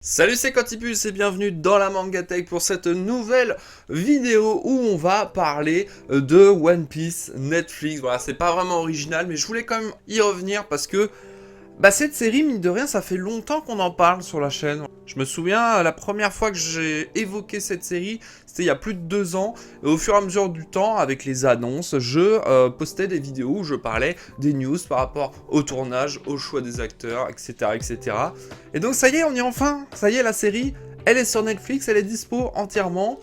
Salut, c'est Cotipus et bienvenue dans la Mangatech pour cette nouvelle vidéo où on va parler de One Piece Netflix. Voilà, c'est pas vraiment original, mais je voulais quand même y revenir parce que cette série, mine de rien, ça fait longtemps qu'on en parle sur la chaîne. Je me souviens, la première fois que j'ai évoqué cette série, c'était il y a plus de 2 ans. Et au fur et à mesure du temps, avec les annonces, je postais des vidéos où je parlais des news par rapport au tournage, au choix des acteurs, etc., etc. Et donc ça y est, on y est enfin. Ça y est, la série, elle est sur Netflix, elle est dispo entièrement.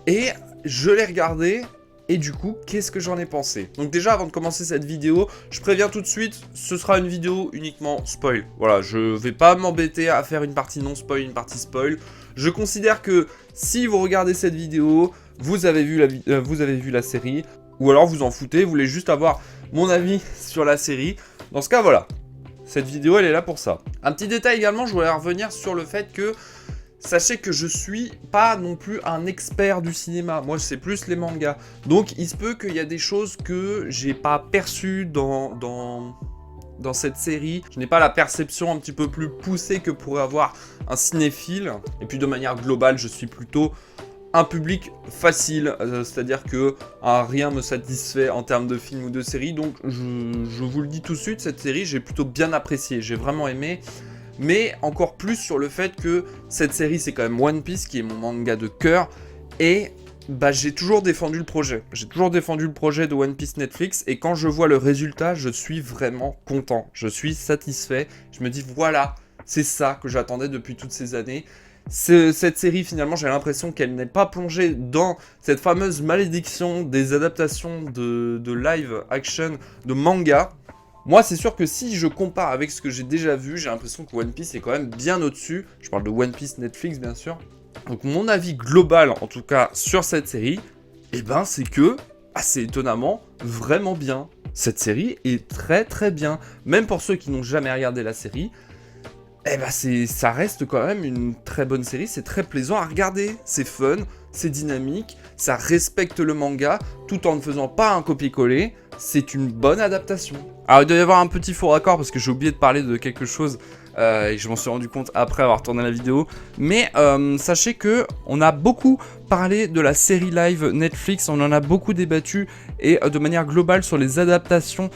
Et je l'ai regardée. Et du coup, qu'est-ce que j'en ai pensé? Donc déjà, avant de commencer cette vidéo, je préviens tout de suite, ce sera une vidéo uniquement spoil. Voilà, je vais pas m'embêter à faire une partie non spoil, une partie spoil. Je considère que si vous regardez cette vidéo, vous avez vu la série, ou alors vous en foutez, vous voulez juste avoir mon avis sur la série. Dans ce cas, voilà. Cette vidéo, elle est là pour ça. Un petit détail également, je voulais revenir sur le fait que sachez que je suis pas non plus un expert du cinéma, moi c'est plus les mangas. Donc il se peut qu'il y a des choses que j'ai pas perçues dans cette série. Je n'ai pas la perception un petit peu plus poussée que pourrait avoir un cinéphile. Et puis de manière globale, je suis plutôt un public facile, c'est-à-dire que rien me satisfait en termes de film ou de série. Donc je vous le dis tout de suite, cette série j'ai plutôt bien apprécié, j'ai vraiment aimé. Mais encore plus sur le fait que cette série, c'est quand même One Piece, qui est mon manga de cœur. Et j'ai toujours défendu le projet. J'ai toujours défendu le projet de One Piece Netflix. Et quand je vois le résultat, je suis vraiment content. Je suis satisfait. Je me dis, voilà, c'est ça que j'attendais depuis toutes ces années. Cette série, finalement, j'ai l'impression qu'elle n'est pas plongée dans cette fameuse malédiction des adaptations de live action, de manga. Moi, c'est sûr que si je compare avec ce que j'ai déjà vu, j'ai l'impression que One Piece est quand même bien au-dessus. Je parle de One Piece Netflix, bien sûr. Donc mon avis global, en tout cas, sur cette série, c'est que, assez étonnamment, vraiment bien. Cette série est très très bien. Même pour ceux qui n'ont jamais regardé la série, ça reste quand même une très bonne série. C'est très plaisant à regarder. C'est fun, c'est dynamique, ça respecte le manga, tout en ne faisant pas un copier-coller. C'est une bonne adaptation. Alors il doit y avoir un petit faux raccord parce que j'ai oublié de parler de quelque chose et je m'en suis rendu compte après avoir tourné la vidéo. Mais sachez que on a beaucoup parlé de la série live Netflix, on en a beaucoup débattu et de manière globale sur les adaptations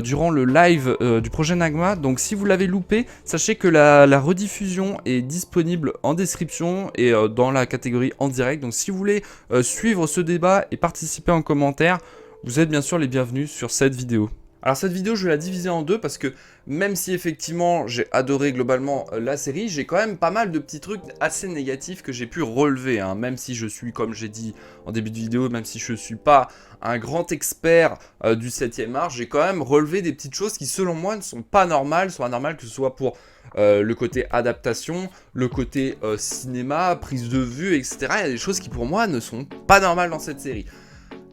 durant le live du projet Nagma. Donc si vous l'avez loupé, sachez que la rediffusion est disponible en description et dans la catégorie en direct. Donc si vous voulez suivre ce débat et participer en commentaire, vous êtes bien sûr les bienvenus sur cette vidéo. Alors cette vidéo, je vais la diviser en deux parce que même si effectivement j'ai adoré globalement la série, j'ai quand même pas mal de petits trucs assez négatifs que j'ai pu relever. Même si je suis, comme j'ai dit en début de vidéo, même si je suis pas un grand expert du 7e art, j'ai quand même relevé des petites choses qui selon moi ne sont pas normales, sont anormales, que ce soit pour le côté adaptation, le côté cinéma, prise de vue, etc. Il y a des choses qui pour moi ne sont pas normales dans cette série.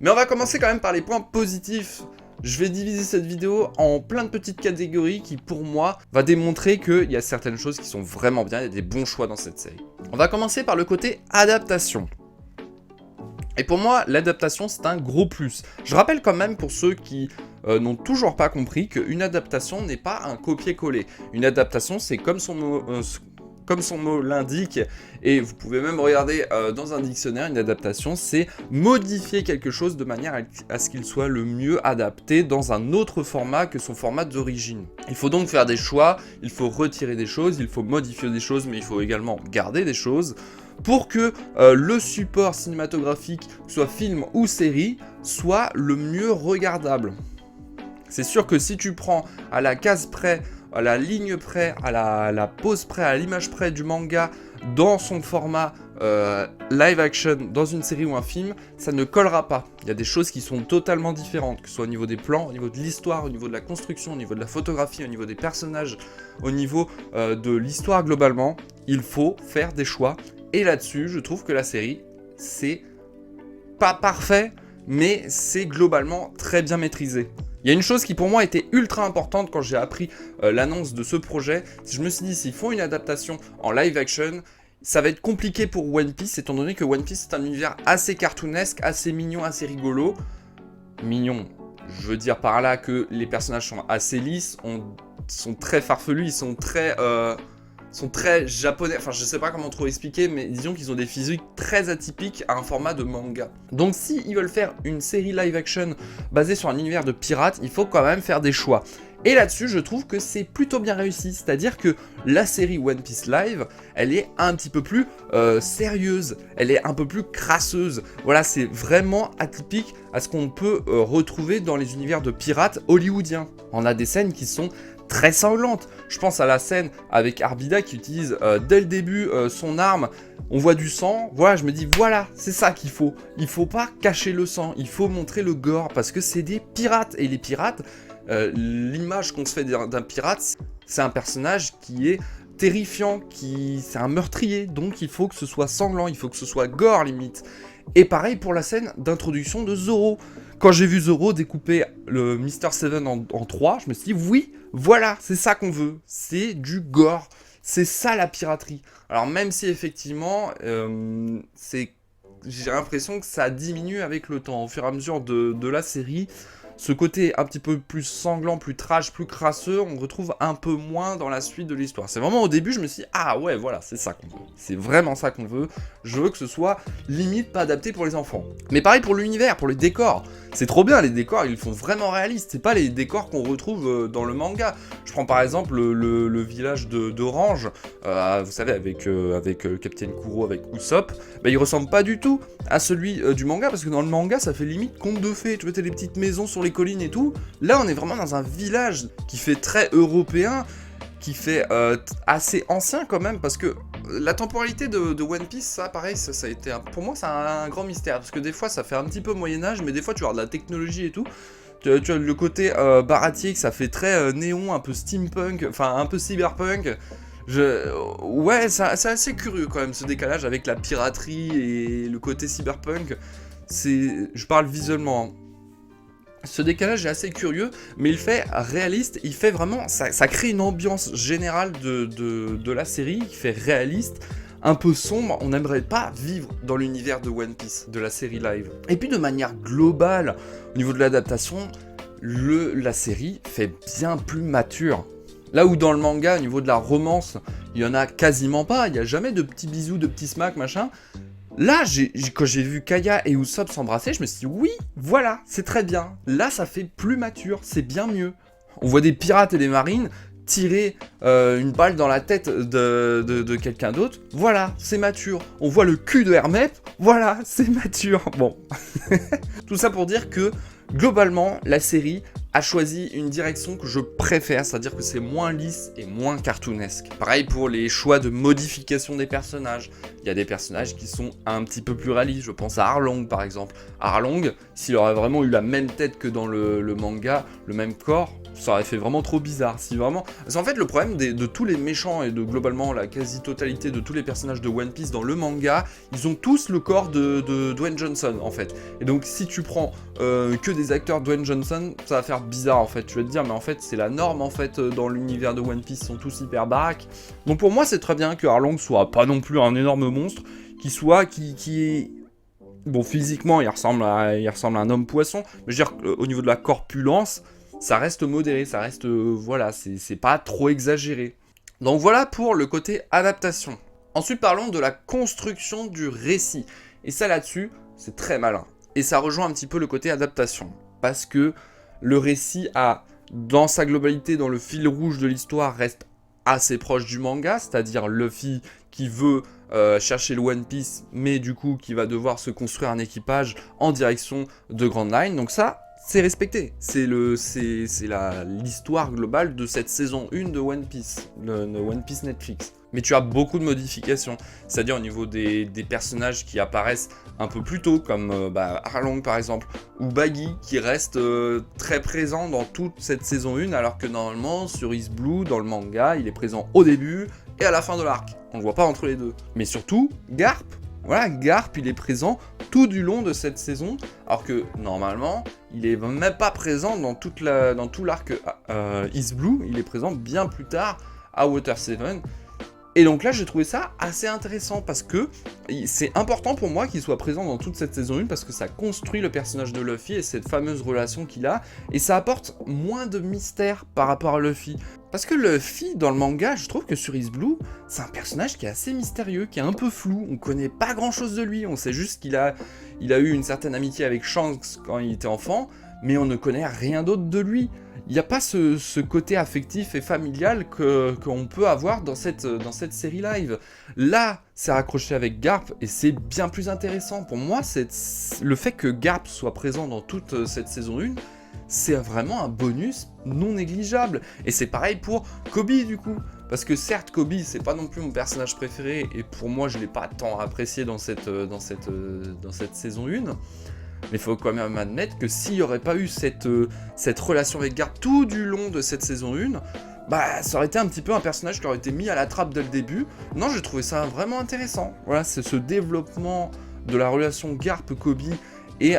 Mais on va commencer quand même par les points positifs. Je vais diviser cette vidéo en plein de petites catégories qui, pour moi, va démontrer qu'il y a certaines choses qui sont vraiment bien, il y a des bons choix dans cette série. On va commencer par le côté adaptation. Et pour moi, l'adaptation, c'est un gros plus. Je rappelle quand même pour ceux qui n'ont toujours pas compris qu'une adaptation n'est pas un copier-coller. Une adaptation, c'est comme son mot l'indique, et vous pouvez même regarder dans un dictionnaire, une adaptation, c'est modifier quelque chose de manière à ce qu'il soit le mieux adapté dans un autre format que son format d'origine. Il faut donc faire des choix, il faut retirer des choses, il faut modifier des choses, mais il faut également garder des choses pour que le support cinématographique, soit film ou série, soit le mieux regardable. C'est sûr que si tu prends à la case près, à la ligne près, à la pose près, à l'image près du manga dans son format live action dans une série ou un film, ça ne collera pas. Il y a des choses qui sont totalement différentes, que ce soit au niveau des plans, au niveau de l'histoire, au niveau de la construction, au niveau de la photographie, au niveau des personnages, au niveau de l'histoire globalement. Il faut faire des choix. Et là-dessus, je trouve que la série, c'est pas parfait, mais c'est globalement très bien maîtrisé. Il y a une chose qui pour moi était ultra importante quand j'ai appris l'annonce de ce projet. Je me suis dit, s'ils font une adaptation en live action, ça va être compliqué pour One Piece, étant donné que One Piece est un univers assez cartoonesque, assez mignon, assez rigolo. Mignon, je veux dire par là que les personnages sont assez lisses, sont très farfelus, ils sont très sont très japonais, enfin je sais pas comment trop expliquer, mais disons qu'ils ont des physiques très atypiques à un format de manga. Donc si ils veulent faire une série live action basée sur un univers de pirates, il faut quand même faire des choix. Et là-dessus, je trouve que c'est plutôt bien réussi, c'est-à-dire que la série One Piece Live, elle est un petit peu plus sérieuse, elle est un peu plus crasseuse. Voilà, c'est vraiment atypique à ce qu'on peut retrouver dans les univers de pirates hollywoodiens. On a des scènes qui sont très sanglantes. Je pense à la scène avec Arbida qui utilise dès le début son arme. On voit du sang, voilà, je me dis, voilà, c'est ça qu'il faut. Il faut pas cacher le sang, il faut montrer le gore, parce que c'est des pirates. Et les pirates, l'image qu'on se fait d'un pirate, c'est un personnage qui est terrifiant, c'est un meurtrier, donc il faut que ce soit sanglant, il faut que ce soit gore limite. Et pareil pour la scène d'introduction de Zoro. Quand j'ai vu Zoro découper le Mr. Seven en 3, je me suis dit, oui, voilà, c'est ça qu'on veut, c'est du gore, c'est ça la piraterie. Alors même si effectivement, j'ai l'impression que ça diminue avec le temps, au fur et à mesure de la série. Ce côté un petit peu plus sanglant, plus trash, plus crasseux, on retrouve un peu moins dans la suite de l'histoire. C'est vraiment au début, je me suis dit, ah ouais, voilà, c'est ça qu'on veut. C'est vraiment ça qu'on veut. Je veux que ce soit limite pas adapté pour les enfants. Mais pareil pour l'univers, pour les décors. C'est trop bien, les décors, ils font vraiment réalistes. C'est pas les décors qu'on retrouve dans le manga. Je prends par exemple le village d'Orange, vous savez, avec Captain Kuro, avec Usopp. Bah, il ressemble pas du tout à celui du manga, parce que dans le manga, ça fait limite conte de fées. Tu vois, t'as les petites maisons sur les collines et tout. Là, on est vraiment dans un village qui fait très européen, qui fait assez ancien quand même, parce que la temporalité de One Piece, ça, pareil, ça a été, pour moi, c'est un grand mystère, parce que des fois, ça fait un petit peu Moyen-Âge, mais des fois, tu vois de la technologie et tout. Tu as le côté baratique, ça fait très néon, un peu steampunk, enfin, un peu cyberpunk. Ouais, c'est assez curieux quand même, ce décalage avec la piraterie et le côté cyberpunk. Je parle visuellement, hein. Ce décalage est assez curieux, mais il fait réaliste, il fait vraiment, ça crée une ambiance générale de la série, qui fait réaliste, un peu sombre. On n'aimerait pas vivre dans l'univers de One Piece, de la série live. Et puis de manière globale, au niveau de l'adaptation, la série fait bien plus mature. Là où dans le manga, au niveau de la romance, il y en a quasiment pas, il n'y a jamais de petits bisous, de petits smacks, machin. Là, quand j'ai vu Kaya et Usopp s'embrasser, je me suis dit, oui, voilà, c'est très bien. Là, ça fait plus mature, c'est bien mieux. On voit des pirates et des marines tirer une balle dans la tête de quelqu'un d'autre. Voilà, c'est mature. On voit le cul de Hermep. Voilà, c'est mature. Bon. Tout ça pour dire que, globalement, la série a choisi une direction que je préfère, c'est-à-dire que c'est moins lisse et moins cartoonesque. Pareil pour les choix de modification des personnages. Il y a des personnages qui sont un petit peu plus réalistes, je pense à Arlong par exemple. Arlong, s'il aurait vraiment eu la même tête que dans le manga, le même corps, ça aurait fait vraiment trop bizarre. Si vraiment... Parce qu'en fait, le problème de tous les méchants et de globalement la quasi-totalité de tous les personnages de One Piece dans le manga, ils ont tous le corps de Dwayne Johnson en fait. Et donc si tu prends que des acteurs Dwayne Johnson, ça va faire bizarre en fait. Tu vas te dire, mais en fait c'est la norme en fait dans l'univers de One Piece, ils sont tous hyper baraques. Donc pour moi c'est très bien que Arlong soit pas non plus un énorme monstre, qui est... Bon, physiquement il ressemble à un homme poisson, mais je veux dire au niveau de la corpulence, ça reste modéré, ça reste, voilà, c'est pas trop exagéré. Donc voilà pour le côté adaptation. Ensuite parlons de la construction du récit. Et ça là-dessus, c'est très malin. Et ça rejoint un petit peu le côté adaptation. Parce que le récit dans sa globalité, dans le fil rouge de l'histoire, reste assez proche du manga, c'est-à-dire Luffy qui veut chercher le One Piece, mais du coup qui va devoir se construire un équipage en direction de Grand Line. Donc ça, c'est respecté. C'est l'histoire globale de cette saison 1 de One Piece, le One Piece Netflix. Mais tu as beaucoup de modifications, c'est-à-dire au niveau des personnages qui apparaissent un peu plus tôt, comme Arlong par exemple, ou Baggy, qui reste très présent dans toute cette saison 1, alors que normalement, sur East Blue, dans le manga, il est présent au début et à la fin de l'arc. On ne le voit pas entre les deux. Mais surtout, Garp. Voilà, Garp, il est présent tout du long de cette saison, alors que normalement, il est même pas présent dans tout l'arc East Blue, il est présent bien plus tard à Water 7. Et donc là, j'ai trouvé ça assez intéressant parce que c'est important pour moi qu'il soit présent dans toute cette saison 1 parce que ça construit le personnage de Luffy et cette fameuse relation qu'il a, et ça apporte moins de mystère par rapport à Luffy. Parce que Luffy, dans le manga, je trouve que sur East Blue, c'est un personnage qui est assez mystérieux, qui est un peu flou, on connaît pas grand chose de lui, on sait juste qu'il a eu une certaine amitié avec Shanks quand il était enfant, mais on ne connaît rien d'autre de lui. Il n'y a pas ce côté affectif et familial qu'on peut avoir dans cette série live. Là, c'est raccroché avec Garp et c'est bien plus intéressant. Pour moi, le fait que Garp soit présent dans toute cette saison 1, c'est vraiment un bonus non négligeable. Et c'est pareil pour Kobe du coup. Parce que certes, Kobe, c'est pas non plus mon personnage préféré, et pour moi, je l'ai pas tant apprécié dans cette saison 1. Mais il faut quand même admettre que s'il n'y aurait pas eu cette relation avec Garp tout du long de cette saison 1, bah ça aurait été un petit peu un personnage qui aurait été mis à la trappe dès le début. Non, j'ai trouvé ça vraiment intéressant. Voilà, c'est ce développement de la relation Garp-Kobe et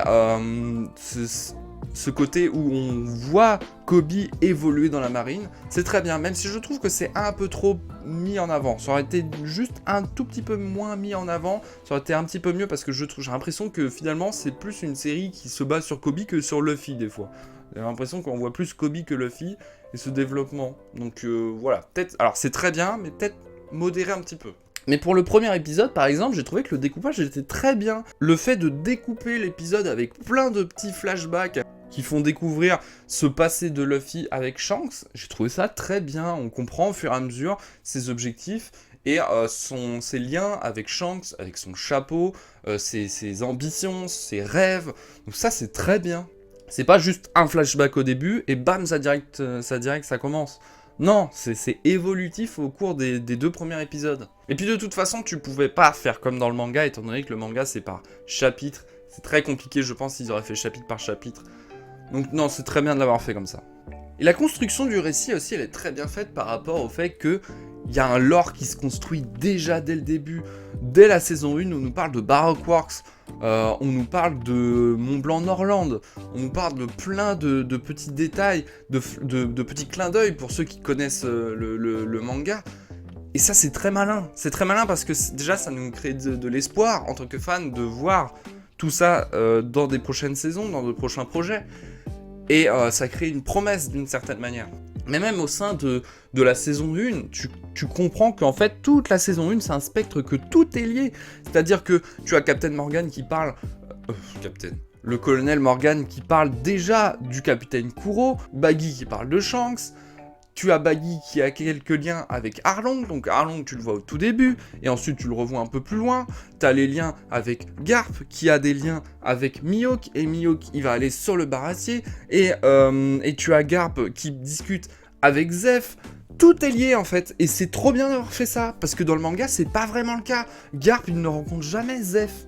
ce côté où on voit Kobe évoluer dans la marine, c'est très bien, même si je trouve que c'est un peu trop mis en avant. Ça aurait été juste un tout petit peu moins mis en avant, ça aurait été un petit peu mieux parce que j'ai l'impression que finalement c'est plus une série qui se base sur Kobe que sur Luffy des fois. J'ai l'impression qu'on voit plus Kobe que Luffy et ce développement. Donc voilà, peut-être, alors c'est très bien, mais peut-être modérer un petit peu. Mais pour le premier épisode, par exemple, j'ai trouvé que le découpage était très bien. Le fait de découper l'épisode avec plein de petits flashbacks qui font découvrir ce passé de Luffy avec Shanks, j'ai trouvé ça très bien. On comprend au fur et à mesure ses objectifs et ses liens avec Shanks, avec son chapeau, ses ambitions, ses rêves. Donc ça, c'est très bien. C'est pas juste un flashback au début et bam, ça commence. Non, c'est évolutif au cours des 2 premiers épisodes. Et puis de toute façon, tu pouvais pas faire comme dans le manga, étant donné que le manga c'est par chapitre. C'est très compliqué, je pense, s'ils auraient fait chapitre par chapitre. Donc non, c'est très bien de l'avoir fait comme ça. Et la construction du récit aussi, elle est très bien faite par rapport au fait qu'il y a un lore qui se construit déjà dès le début. Dès la saison 1, on nous parle de Baroque Works, on nous parle de Mont Blanc Norland, on nous parle de plein de petits détails, de petits clins d'œil pour ceux qui connaissent le manga. Et ça, c'est très malin. C'est très malin parce que déjà, ça nous crée de l'espoir en tant que fan de voir tout ça dans des prochaines saisons, dans de prochains projets. Et ça crée une promesse d'une certaine manière. Mais même au sein de la saison 1, tu comprends qu'en fait, toute la saison 1, c'est un spectre, que tout est lié. C'est-à-dire que tu as Captain Morgan qui parle... le colonel Morgan qui parle déjà du capitaine Kuro, Baggy qui parle de Shanks, tu as Baggy qui a quelques liens avec Arlong, donc Arlong tu le vois au tout début, et ensuite tu le revois un peu plus loin. Tu as les liens avec Garp, qui a des liens avec Mihawk, et Mihawk il va aller sur le barassier, et tu as Garp qui discute avec Zeph. Tout est lié en fait, et c'est trop bien d'avoir fait ça, parce que dans le manga c'est pas vraiment le cas. Garp il ne rencontre jamais Zeph.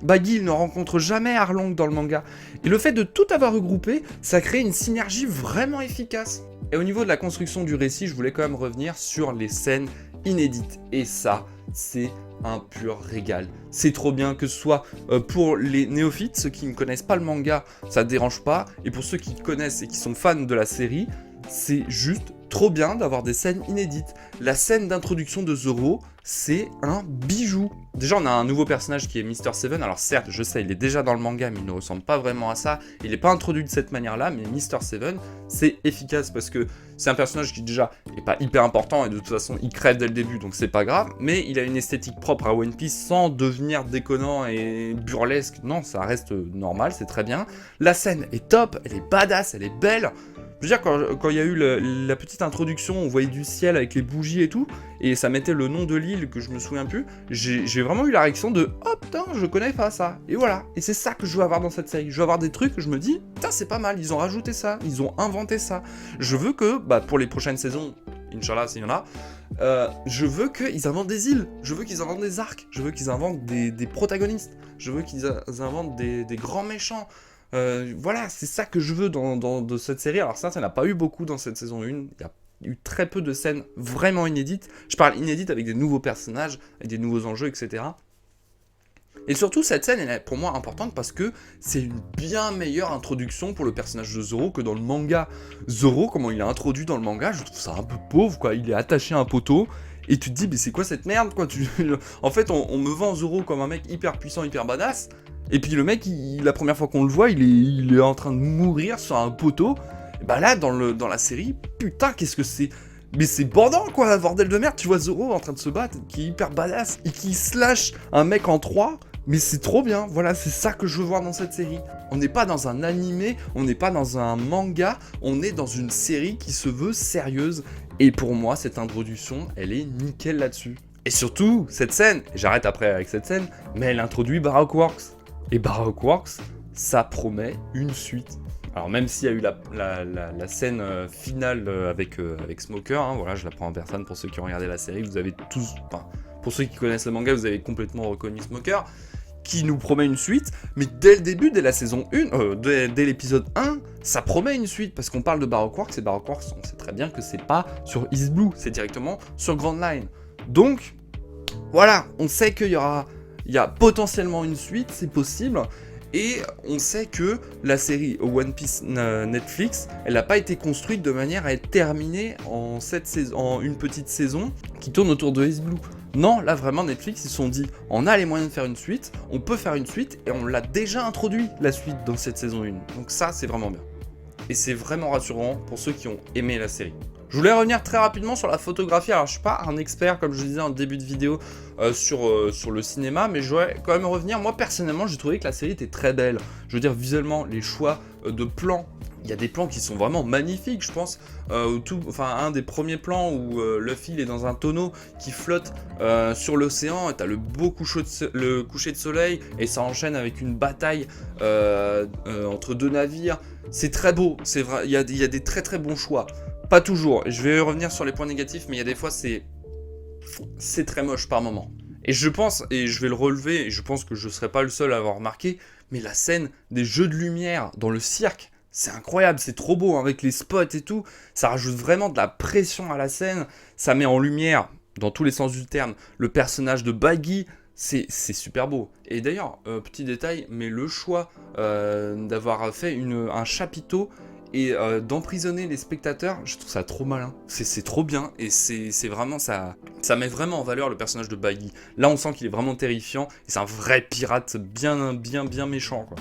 Baggy il ne rencontre jamais Arlong dans le manga. Et le fait de tout avoir regroupé, ça crée une synergie vraiment efficace. Et au niveau de la construction du récit, je voulais quand même revenir sur les scènes inédites. Et ça, c'est un pur régal. C'est trop bien, que ce soit pour les néophytes, ceux qui ne connaissent pas le manga, ça ne dérange pas. Et pour ceux qui connaissent et qui sont fans de la série, c'est juste trop bien d'avoir des scènes inédites. La scène d'introduction de Zoro, c'est un bijou. Déjà, on a un nouveau personnage qui est Mr. Seven. Alors certes, je sais, il est déjà dans le manga, mais il ne ressemble pas vraiment à ça. Il n'est pas introduit de cette manière-là, mais Mr. Seven, c'est efficace parce que c'est un personnage qui déjà n'est pas hyper important et de toute façon, il crève dès le début, donc c'est pas grave. Mais il a une esthétique propre à One Piece sans devenir déconnant et burlesque. Non, ça reste normal, c'est très bien. La scène est top, elle est badass, elle est belle. Je veux dire, quand il y a eu la petite introduction, on voyait du ciel avec les bougies et tout, et ça mettait le nom de l'île que je me souviens plus, j'ai vraiment eu la réaction de « Oh putain, je connais pas ça !» Et voilà, et c'est ça que je veux avoir dans cette série. Je veux avoir des trucs, je me dis « Putain, c'est pas mal, ils ont rajouté ça, ils ont inventé ça. » Je veux que, pour les prochaines saisons, Inch'Allah s'il y en a, je veux qu'ils inventent des îles, je veux qu'ils inventent des arcs, je veux qu'ils inventent des protagonistes, je veux qu'ils inventent des grands méchants. Voilà, c'est ça que je veux dans cette série. Alors ça n'a pas eu beaucoup dans cette saison 1. Il y a eu très peu de scènes vraiment inédites. Je parle inédites avec des nouveaux personnages, avec des nouveaux enjeux, etc. Et surtout, cette scène, elle est pour moi importante parce que c'est une bien meilleure introduction pour le personnage de Zoro que dans le manga. Zoro, comment il est introduit dans le manga, je trouve ça un peu pauvre, quoi. Il est attaché à un poteau, et tu te dis mais c'est quoi cette merde quoi En fait on me vend Zoro comme un mec hyper puissant, hyper badass, et puis le mec la première fois qu'on le voit il est en train de mourir sur un poteau. Et bah là dans la série, putain qu'est-ce que c'est, mais c'est bandant quoi, bordel de merde. Tu vois Zoro en train de se battre, qui est hyper badass, et qui slash un mec en 3. Mais c'est trop bien, voilà, c'est ça que je veux voir dans cette série. On n'est pas dans un animé, on n'est pas dans un manga, on est dans une série qui se veut sérieuse. Et pour moi, cette introduction, elle est nickel là-dessus. Et surtout, cette scène, et j'arrête après avec cette scène, mais elle introduit Baroque Works. Et Baroque Works, ça promet une suite. Alors même s'il y a eu la scène finale avec Smoker, hein, voilà, je la prends en personne pour ceux qui ont regardé la série, vous avez tous... Enfin, pour ceux qui connaissent le manga, vous avez complètement reconnu Smoker, qui nous promet une suite, mais dès le début, dès la saison 1, dès l'épisode 1, ça promet une suite, parce qu'on parle de Baroque Works, et Baroque Works, on sait très bien que c'est pas sur East Blue, c'est directement sur Grand Line. Donc, voilà, on sait qu'il y a potentiellement une suite, c'est possible, et on sait que la série One Piece Netflix, elle n'a pas été construite de manière à être terminée en une petite saison qui tourne autour de East Blue. Non, là vraiment Netflix ils se sont dit, on a les moyens de faire une suite, on peut faire une suite, et on l'a déjà introduit la suite dans cette saison 1. Donc ça c'est vraiment bien. Et c'est vraiment rassurant pour ceux qui ont aimé la série. Je voulais revenir très rapidement sur la photographie. Alors je suis pas un expert, comme je disais en début de vidéo, sur le cinéma, mais je voulais quand même revenir. Moi personnellement j'ai trouvé que la série était très belle. Je veux dire visuellement, les choix de plans, il y a des plans qui sont vraiment magnifiques, je pense. Un des premiers plans où Luffy il est dans un tonneau qui flotte sur l'océan, et t'as le coucher de soleil, et ça enchaîne avec une bataille entre deux navires. C'est très beau, c'est vrai, il y a des très très bons choix. Pas toujours, je vais revenir sur les points négatifs, mais il y a des fois c'est très moche par moment. Et je pense, et je vais le relever, et je pense que je ne serai pas le seul à avoir remarqué, mais la scène des jeux de lumière dans le cirque, c'est incroyable, c'est trop beau, hein, avec les spots et tout, ça rajoute vraiment de la pression à la scène, ça met en lumière, dans tous les sens du terme, le personnage de Baggy, c'est super beau. Et d'ailleurs, petit détail, mais le choix d'avoir fait un chapiteau et d'emprisonner les spectateurs, je trouve ça trop malin. C'est trop bien, et c'est vraiment ça met vraiment en valeur le personnage de Baggy. Là, on sent qu'il est vraiment terrifiant, et c'est un vrai pirate bien méchant, quoi.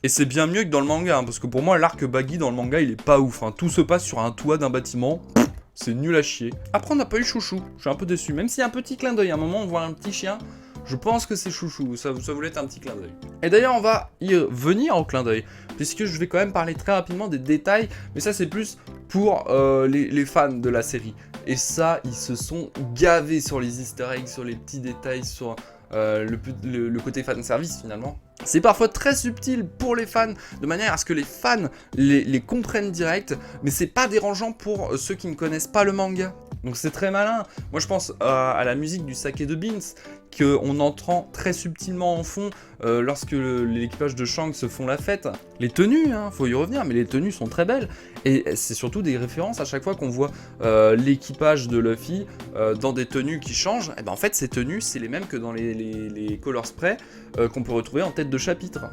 Et c'est bien mieux que dans le manga, hein, parce que pour moi, l'arc Baggy dans le manga, il est pas ouf. Hein. Tout se passe sur un toit d'un bâtiment. C'est nul à chier. Après, on n'a pas eu Chouchou. Je suis un peu déçu. Même s'il y a un petit clin d'œil. À un moment, on voit un petit chien. Je pense que c'est Chouchou. Ça voulait être un petit clin d'œil. Et d'ailleurs, on va y venir au clin d'œil, puisque je vais quand même parler très rapidement des détails. Mais ça, c'est plus pour les fans de la série. Et ça, ils se sont gavés sur les easter eggs, sur les petits détails, sur le côté fanservice finalement. C'est parfois très subtil pour les fans, de manière à ce que les fans les comprennent direct, mais c'est pas dérangeant pour ceux qui ne connaissent pas le manga. Donc c'est très malin. Moi je pense à la musique du Sake de Beans, qu'on entend très subtilement en fond lorsque l'équipage de Shanks se font la fête. Les tenues, hein, faut y revenir, mais les tenues sont très belles. Et c'est surtout des références à chaque fois qu'on voit l'équipage de Luffy dans des tenues qui changent. Et ben en fait ces tenues c'est les mêmes que dans les color spray qu'on peut retrouver en tête de chapitre.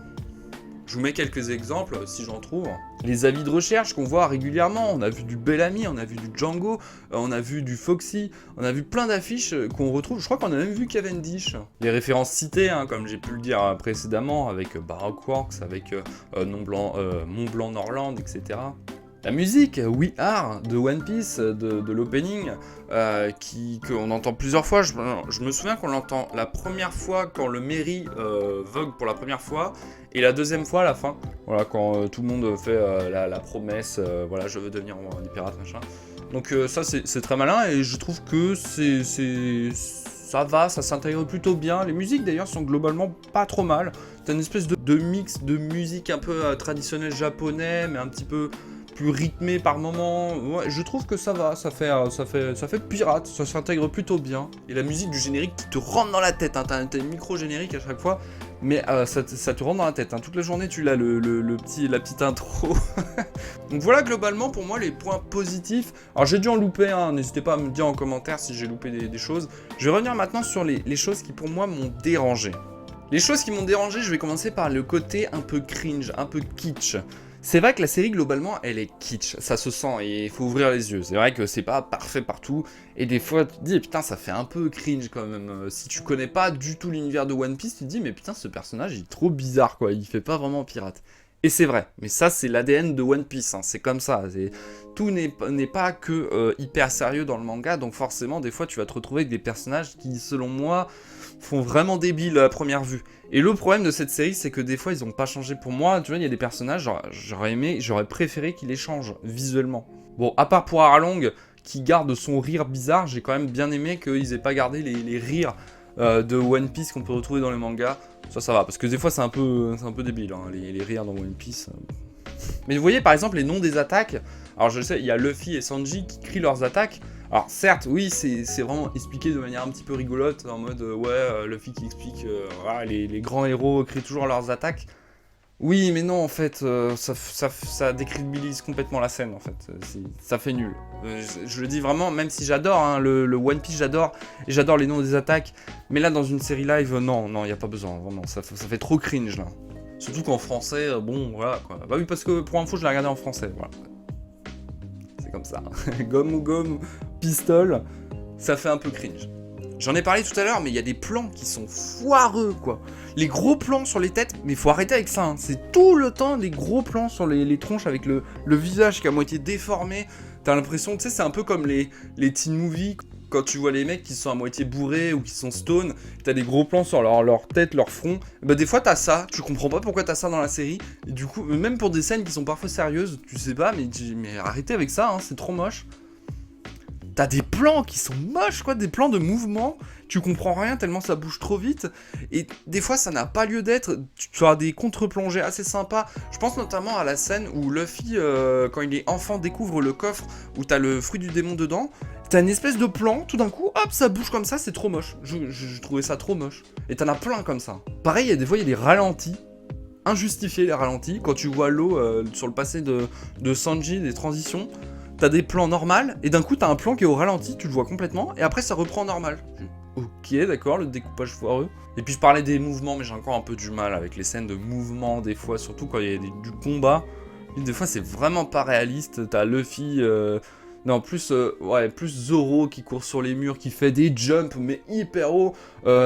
Je vous mets quelques exemples, si j'en trouve. Les avis de recherche qu'on voit régulièrement, on a vu du Bellamy, on a vu du Django, on a vu du Foxy, on a vu plein d'affiches qu'on retrouve, je crois qu'on a même vu Cavendish. Les références citées, hein, comme j'ai pu le dire précédemment, avec Baroque Works, avec Mont Blanc Norland, etc. La musique, We Are, de One Piece, de l'opening, qu'on entend plusieurs fois. Je me souviens qu'on l'entend la première fois quand le Merry vogue pour la première fois, et la deuxième fois à la fin, voilà, quand tout le monde fait la promesse, voilà, je veux devenir des pirates, machin. Donc ça c'est très malin, et je trouve que ça s'intègre plutôt bien. Les musiques d'ailleurs sont globalement pas trop mal. T'as une espèce de mix de musique un peu traditionnelle japonais, mais un petit peu plus rythmé par moment. Ouais, je trouve que ça va, ça fait pirate, ça s'intègre plutôt bien. Et la musique du générique qui te rentre dans la tête, hein. T'as une micro-générique à chaque fois, mais ça te rentre dans la tête, hein. Toute la journée tu l'as la petite intro. Donc voilà globalement pour moi les points positifs. Alors j'ai dû en louper, hein. N'hésitez pas à me dire en commentaire si j'ai loupé des choses. Je vais revenir maintenant sur les choses qui pour moi m'ont dérangé. Les choses qui m'ont dérangé, je vais commencer par le côté un peu cringe, un peu kitsch. C'est vrai que la série, globalement, elle est kitsch, ça se sent, et il faut ouvrir les yeux. C'est vrai que c'est pas parfait partout, et des fois, tu te dis, putain, ça fait un peu cringe, quand même. Si tu connais pas du tout l'univers de One Piece, tu te dis, mais putain, ce personnage, il est trop bizarre, quoi, il fait pas vraiment pirate. Et c'est vrai, mais ça, c'est l'ADN de One Piece, hein. C'est comme ça, tout n'est pas que hyper sérieux dans le manga, donc forcément, des fois, tu vas te retrouver avec des personnages qui, selon moi, font vraiment débile à première vue. Et le problème de cette série, c'est que des fois, ils ont pas changé pour moi. Tu vois, il y a des personnages, j'aurais préféré qu'ils les changent visuellement. Bon, à part pour Arlong, qui garde son rire bizarre, j'ai quand même bien aimé qu'ils aient pas gardé les rires de One Piece qu'on peut retrouver dans les mangas. Ça va, parce que des fois, c'est un peu débile, hein, les rires dans One Piece. Mais vous voyez, par exemple, les noms des attaques. Alors, je sais, il y a Luffy et Sanji qui crient leurs attaques. Alors certes, oui, c'est vraiment expliqué de manière un petit peu rigolote, en mode Luffy qui explique les grands héros crient toujours leurs attaques. Oui, mais non, en fait, ça décrédibilise complètement la scène, en fait. Ça fait nul. Je le dis vraiment, même si j'adore, hein, le One Piece, j'adore, et j'adore les noms des attaques, mais là, dans une série live, non, il n'y a pas besoin, vraiment, ça fait trop cringe, là. Surtout qu'en français, bon, voilà, quoi. Bah oui, parce que pour info, je l'ai regardé en français, voilà. Comme ça. Gomme ou gomme, pistole, ça fait un peu cringe. J'en ai parlé tout à l'heure, mais il y a des plans qui sont foireux, quoi. Les gros plans sur les têtes, mais faut arrêter avec ça, hein. C'est tout le temps des gros plans sur les tronches avec le visage qui est à moitié déformé. T'as l'impression, tu sais, c'est un peu comme les teen movies, quand tu vois les mecs qui sont à moitié bourrés ou qui sont stone, t'as des gros plans sur leur tête, leur front. Bah des fois t'as ça, tu comprends pas pourquoi t'as ça dans la série. Et du coup, même pour des scènes qui sont parfois sérieuses, tu sais pas, mais arrêtez avec ça, hein, c'est trop moche. T'as des plans qui sont moches, quoi, des plans de mouvement, tu comprends rien tellement ça bouge trop vite, et des fois ça n'a pas lieu d'être, tu as des contre-plongées assez sympas. Je pense notamment à la scène où Luffy, quand il est enfant, découvre le coffre où t'as le fruit du démon dedans, t'as une espèce de plan, tout d'un coup, hop, ça bouge comme ça, c'est trop moche. Je trouvais ça trop moche, et t'en as plein comme ça. Pareil, il y a des fois, il y a des ralentis, injustifiés les ralentis, quand tu vois l'eau sur le passé de Sanji, des transitions. T'as des plans normaux, et d'un coup t'as un plan qui est au ralenti, tu le vois complètement, et après ça reprend normal. Ok, d'accord, le découpage foireux. Et puis je parlais des mouvements, mais j'ai encore un peu du mal avec les scènes de mouvement, des fois, surtout quand il y a du combat. Et des fois c'est vraiment pas réaliste, t'as Luffy... Non, plus Zoro qui court sur les murs, qui fait des jumps, mais hyper haut.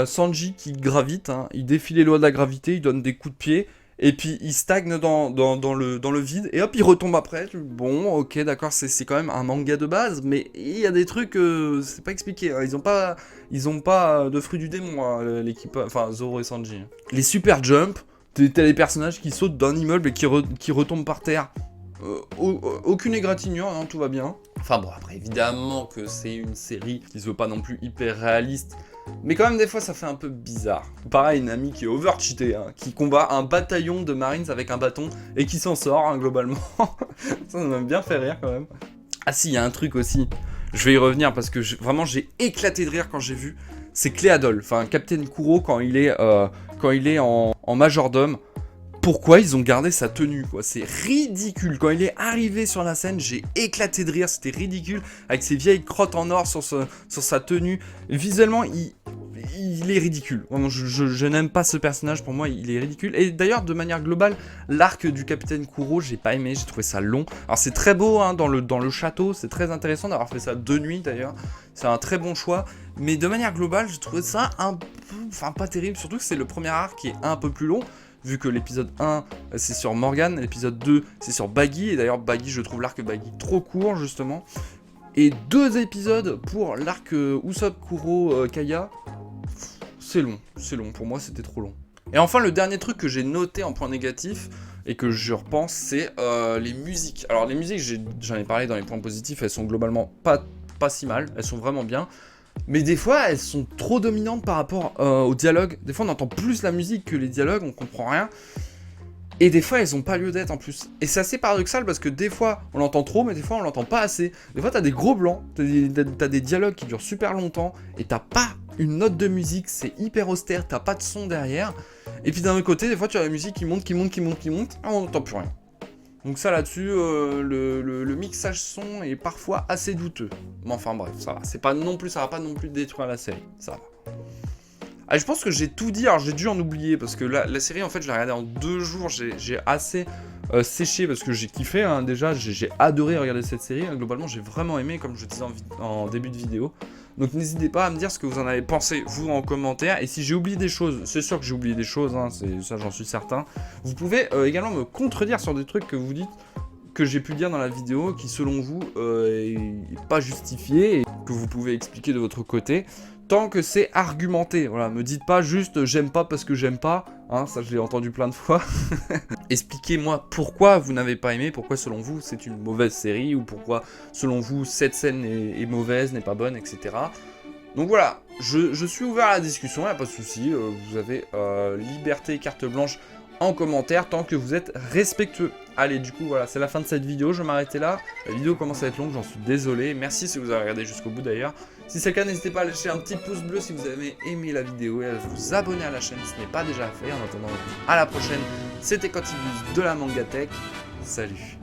Sanji qui gravite, hein, il défie les lois de la gravité, il donne des coups de pied. Et puis il stagne dans le vide, et hop, il retombe après. Bon, ok, d'accord, c'est quand même un manga de base, mais il y a des trucs, c'est pas expliqué. Hein. Ils ont pas de fruits du démon, hein, l'équipe, enfin Zoro et Sanji. Les super jumps, t'as les personnages qui sautent d'un immeuble et qui retombent par terre. Aucune égratignure, hein, tout va bien. Enfin bon, après évidemment que c'est une série qui se veut pas non plus hyper réaliste, mais quand même des fois ça fait un peu bizarre. Pareil, une amie qui est overcheatée, hein, qui combat un bataillon de marines avec un bâton et qui s'en sort, hein, globalement. Ça m'a bien fait rire quand même. Ah si, il y a un truc aussi, je vais y revenir parce que vraiment j'ai éclaté de rire quand j'ai vu, c'est Cléadol, enfin Captain Kuro quand il est en majordome. Pourquoi ils ont gardé sa tenue, quoi. C'est ridicule. Quand il est arrivé sur la scène, j'ai éclaté de rire, c'était ridicule, avec ses vieilles crottes en or sur sa tenue. Visuellement, il est ridicule. Vraiment, je n'aime pas ce personnage, pour moi, il est ridicule. Et d'ailleurs, de manière globale, l'arc du Capitaine Kuro, j'ai pas aimé, j'ai trouvé ça long. Alors c'est très beau, hein, dans le château, c'est très intéressant d'avoir fait ça de nuit, d'ailleurs. C'est un très bon choix. Mais de manière globale, j'ai trouvé ça un peu... Enfin, pas terrible, surtout que c'est le premier arc qui est un peu plus long. Vu que l'épisode 1, c'est sur Morgan, l'épisode 2, c'est sur Baggy, et d'ailleurs Baggy, je trouve l'arc Baggy trop court, justement. Et 2 épisodes pour l'arc Usopp Kuro Kaya, c'est long, pour moi c'était trop long. Et enfin, le dernier truc que j'ai noté en point négatif, et que je repense, c'est les musiques. Alors les musiques, j'en ai parlé dans les points positifs, elles sont globalement pas si mal, elles sont vraiment bien. Mais des fois, elles sont trop dominantes par rapport au dialogue. Des fois, on entend plus la musique que les dialogues, on comprend rien. Et des fois, elles ont pas lieu d'être en plus. Et c'est assez paradoxal parce que des fois, on l'entend trop, mais des fois, on l'entend pas assez. Des fois, t'as des gros blancs, t'as des dialogues qui durent super longtemps, et t'as pas une note de musique, c'est hyper austère, t'as pas de son derrière. Et puis d'un autre côté, des fois, tu as la musique qui monte, et on n'entend plus rien. Donc ça là-dessus, le mixage son est parfois assez douteux. Mais enfin bref, ça va. Ça va pas non plus détruire la série. Ça va. Ah, je pense que j'ai tout dit, alors j'ai dû en oublier, parce que la série, en fait, je l'ai regardée en 2 jours, j'ai assez séché parce que j'ai kiffé, hein. Déjà j'ai adoré regarder cette série, hein. Globalement j'ai vraiment aimé, comme je disais en début de vidéo. Donc n'hésitez pas à me dire ce que vous en avez pensé, vous, en commentaire. Et si j'ai oublié des choses, c'est sûr que j'ai oublié des choses, hein, ça j'en suis certain. Vous pouvez également me contredire sur des trucs que vous dites, que j'ai pu dire dans la vidéo, qui selon vous est pas justifié, et que vous pouvez expliquer de votre côté, tant que c'est argumenté. Voilà, me dites pas juste j'aime pas parce que j'aime pas, hein, ça je l'ai entendu plein de fois. Expliquez-moi pourquoi vous n'avez pas aimé, pourquoi selon vous c'est une mauvaise série, ou pourquoi selon vous cette scène est mauvaise, n'est pas bonne, etc. Donc voilà, je suis ouvert à la discussion, il n'y a pas de souci, vous avez liberté, carte blanche en commentaire tant que vous êtes respectueux. Allez, du coup, voilà, c'est la fin de cette vidéo, je vais m'arrêter là. La vidéo commence à être longue, j'en suis désolé. Merci si vous avez regardé jusqu'au bout d'ailleurs. Si c'est le cas, n'hésitez pas à lâcher un petit pouce bleu si vous avez aimé la vidéo et à vous abonner à la chaîne si ce n'est pas déjà fait. En attendant, à la prochaine. C'était Quantibus de la Mangatech. Salut.